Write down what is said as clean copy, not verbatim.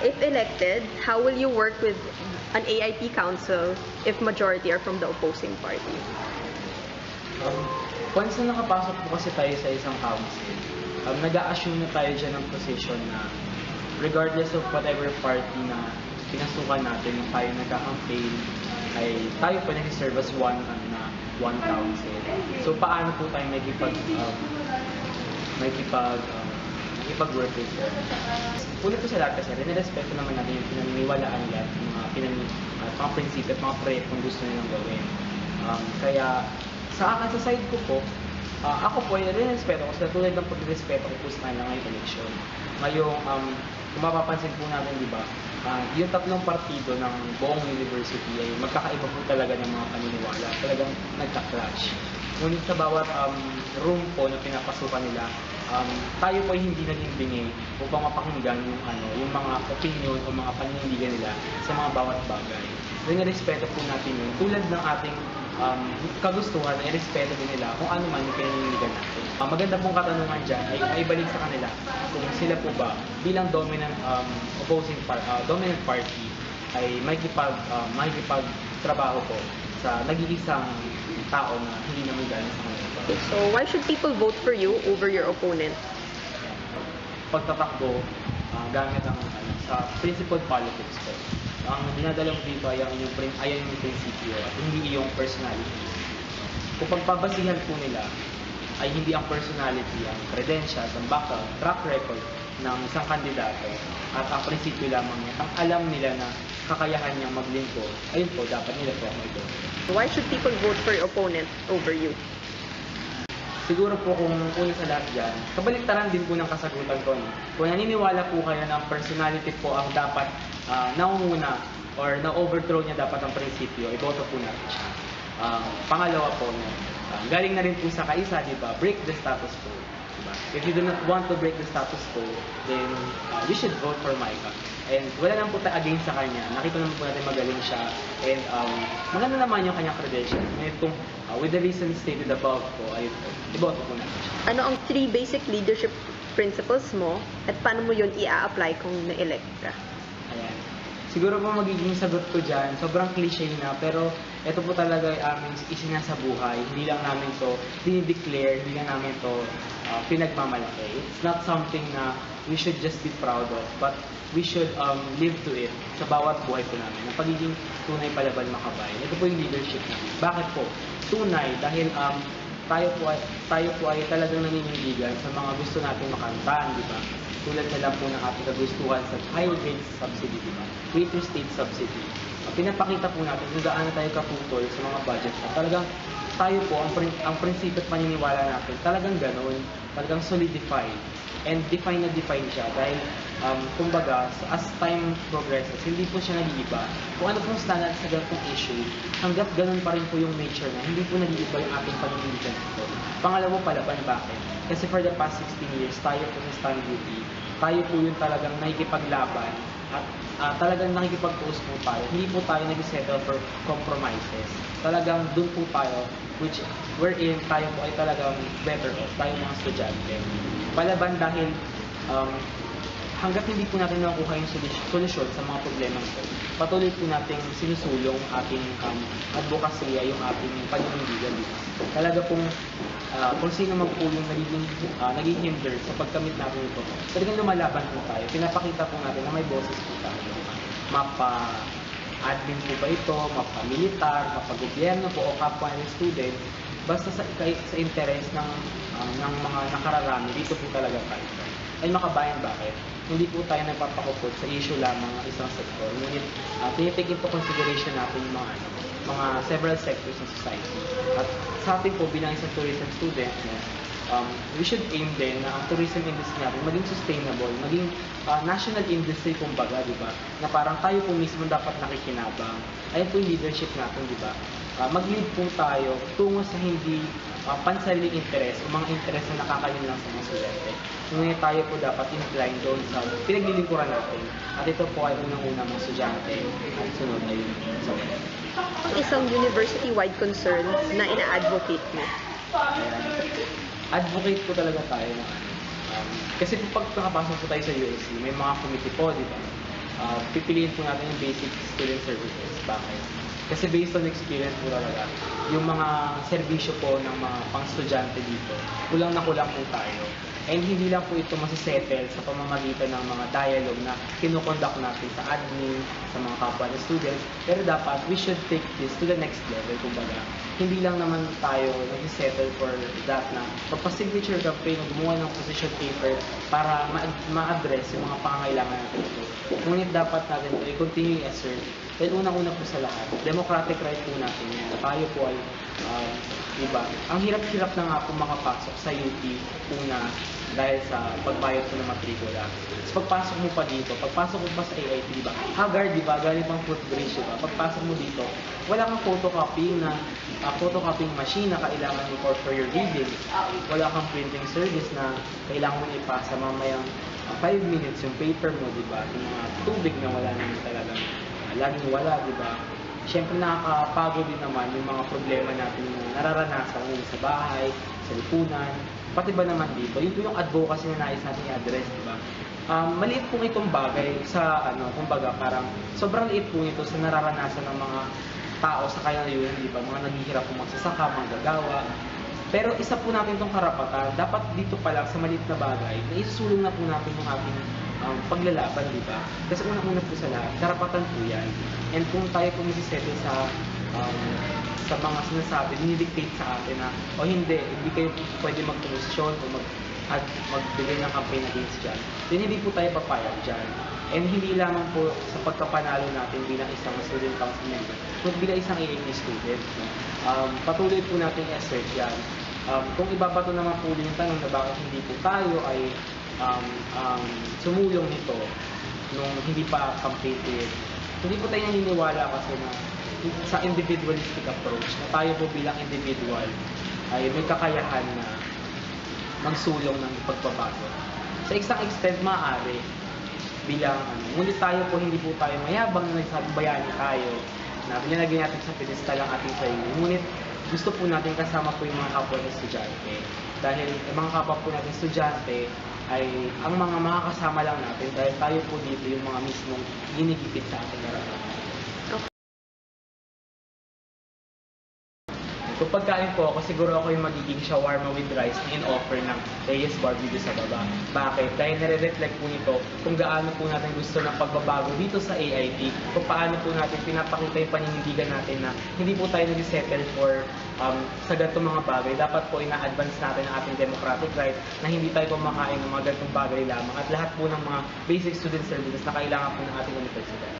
If elected, how will you work with an AIP council if majority are from the opposing party? Once na nakapasok po kasi tayo sa isang council, nag-a-assume na tayo dyan ng position na regardless of whatever party na pinasukan natin nung tayo nagka-campaign, ay tayo po nag-serve as one council. So paano po tayo makikipag-work with them? Ulit po sa lahat kasi, rin-respeto naman natin yung pinaniniwalaan nila, mga prinsipyo at mga proyektong gusto nilang gawin. Kaya sa akin, sa side ko po, ako po ay rin-respeto ko sa tulad ng pag-respeto ko po sa kanila ngayong election. Ngayong, kung mapapansin po natin, di ba, yung tatlong partido ng buong university ay magkakaiba po talaga ng mga paniniwala. Talagang nagka-clash. Ngunit sa bawat room po na pinapasukan nila, tayo po ay hindi naging bingi upang mapakinggan yung mga opinion o mga paninindigan nila sa mga bawat bagay. Rin-respeto po natin yun. Tulad ng ating kagustuhan ay respeto din nila kung ano man yung pinaninigan natin. Maganda pong katanungan dyan ay ibalik sa kanila kung sila po ba bilang dominant party ay makikipagtrabaho po sa nag-iisang tao na hindi naman galing sa kanila. So why should people vote for you over your opponent? Pagtatakbo gamit ang sa principled politics po. Ang dinadalawang dito ay yung prinsipyo at hindi yung personality. Kung pagpabasihan po nila ay hindi ang personality, ang credentials, ang background, track record ng isang kandidato at ang prinsipyo lamang niya, ang alam nila na kakayahan niyang maglingkod, ayun po, dapat nila po ang ito. Why should people vote for your opponent over you? Siguro po kung una sa lahat dyan, kabaliktaran din po ng kasagutan ko. No? Kung naniniwala po kayo ng personality po ang dapat naunguna or na-overthrow niya dapat ang prinsipyo, iboto po natin siya. Pangalawa po, galing na rin po sa kaisa, di ba? Break the status quo. Diba? If you do not want to break the status quo, then you should vote for Micah. And wala naman po tayo against sa kanya. Nakita naman po natin magaling siya. And maganda naman yung kanyang credentials. Ngayon with the reasons stated above po, ayun po, iboto po natin siya. Ano ang 3 basic leadership principles mo at paano mo yun i-a-apply kung na-elect ka? Ayan. Siguro po magiging sagot ko dyan, sobrang cliche na, pero ito po talaga ay aming isinasabuhay. Hindi lang namin to dinideclare, hindi lang namin to pinagmamalaki. It's not something na we should just be proud of, but we should live to it sa bawat buhay po namin. Ang pagiging tunay palaban makabayan. Ito po yung leadership namin. Bakit po? Tunay, dahil tayo po ay talagang naninindigan sa mga gusto natin makantaan, di ba? Tulad na lang po ng ating kagustuhan sa higher grades subsidy, di ba? Greater state subsidy. Pinapakita po natin kung gaano tayo kaputol sa mga budget na talagang tayo po, ang prinsipyo at paniniwala natin, talagang gano'n, talagang solidified. And define siya dahil, kumbaga, as time progresses, hindi po siya nag-iiba. Kung ano pong standard sa ganitong issue, hanggat ganun pa rin po yung nature na, hindi po nag-iiba yung ating paninindigan dito. Pangalawa, palaban, bakit? Kasi for the past 16 years, tayo po sa stand duty, tayo po yung talagang nakikipaglaban at talagang nakikipag-post po tayo. Hindi po tayo nag-settle for compromises. Talagang dun po tayo, which wherein tayo po ay talagang better off, tayo mga estudyante. Palaban dahil hanggat hindi po natin nakukuha yung solusyon sa mga problema ito, patuloy po natin sinusulong ating advocacy, yung ating paninindigan dito. Talaga pong kung sino man po yung naghihinder sa pagkamit natin ito, talagang lumalaban po tayo. Pinapakita po natin na may boses po tayo. Mapa-admin po ba ito, mapa-militar, mapa-gobyerno po o kapwa ng student, basta sa interes ng mga nakararami, dito po talaga tayo. Ay makabayan, bakit? Hindi po tayo nagpapakupot sa issue lamang ng isang sektor. Ngunit tinitake into consideration natin yung mga several sectors ng society. At sa atin po bilang isang tourism student, we should aim din na ang tourism industry natin maging sustainable, maging national industry kumbaga, di ba? Na parang tayo po mismo dapat nakikinabang. Ayun po yung leadership natin, di ba? Mag-lead po tayo tungo sa hindi pansariling interes o mga interes na nakakalim lang sa mga estudyante. Ngunit tayo po dapat incline doon sa pinaglilingkuran natin. At ito po ay unang-una mga estudyante at sunod na yun sa wala. Isang university-wide concern na ina-advocate mo? Advocate po talaga tayo na Kasi po pag nakapasok po tayo sa USC, may mga committee po, di ba? Pipiliin po natin yung basic student services. Bakit? Kasi based on experience po talaga, yung mga serbisyo po ng mga pang-estudyante dito, kulang na kulang po tayo. And hindi lang po ito masisettle sa pamamagitan ng mga dialogue na kinukonduct natin sa admin, sa mga kapwa na students. Pero dapat, we should take this to the next level. Kumbaga, hindi lang naman tayo nag-settle for that na pagpa-signature campaign o gumawa ng position paper para ma-address yung mga pangangailangan natin ito. Ngunit dapat natin ito i-continue i-assert. Dahil unang-una po sa lahat, democratic right po natin yan. Tayo po ay, diba, ang hirap-hirap na nga po makapasok sa UP una dahil sa pagbayad po ng matrikula. So, pagpasok mo pa dito, pagpasok mo pa sa AIT, diba, haggard, diba, galing pang footbridge, diba, pagpasok mo dito, wala kang photocopying machine na kailangan mo for your reading. Wala kang printing service na kailangan mo ipasa mamayang 5 minutes yung paper mo, diba, yung mga tubig na wala naman talagang laging wala, di ba? Siyempre nakakapagod din naman yung mga problema natin na nararanasan ngayon sa bahay, sa lipunan, pati ba naman dito. Yun po yung advocacy na nais natin i-address, di ba? Maliit po itong bagay sa, kumbaga, parang sobrang liit po ito sa nararanasan ng mga tao sa kayang di ba? Mga naghihirap po magsasaka, manggagawa. Pero isa po natin itong karapatan, dapat dito pa lang sa maliit na bagay, na isusulong na po natin yung ating paglalaban, di ba? Kasi unang-una po sa lahat, karapatan po yan. And kung tayo po masisettle sa mga sinasabi, dinidictate sa atin na, o hindi kayo pwede magposisyon o magbigay ng campaign against dyan, then hindi po tayo papayag dyan. And hindi lamang po sa pagkapanalo natin bilang isang student council member, kundi bilang isang AAP student. Patuloy po natin i-assert yan. Kung ibabato naman po yung tanong na bakit hindi po tayo ay sumulong nito nung hindi pa campaign period, hindi po tayo naniniwala kasi na sa individualistic approach na tayo po bilang individual ay may kakayahan na magsulong ng pagbabago. Sa isang extent, maaari bilang ngunit tayo po hindi po tayo mayabang na nagsabing bayani tayo na pinalagay natin sa pedestal ang ating sarili. Ngunit gusto po natin kasama po yung mga kapwa ng estudyante. Dahil yung mga kapwa po natin estudyante ay ang mga makakasama lang natin dahil tayo po dito yung mga mismong ginigipit sa ating naranasan. Kung pagkain po ako, siguro ako yung magiging shawarma with rice na in-offer ng Reyes Bar dito sa baba. Bakit? Dahil nare-reflect po nito kung gaano po natin gusto ng pagbabago dito sa AIT, kung paano po natin pinapakita yung paninindigan natin na hindi po tayo nag-settle for sa ganitong mga bagay. Dapat po ina-advance natin ang ating democratic right na hindi tayo kumakain ng mga ganitong bagay lamang at lahat po ng mga basic student services na kailangan po ng ating universidad.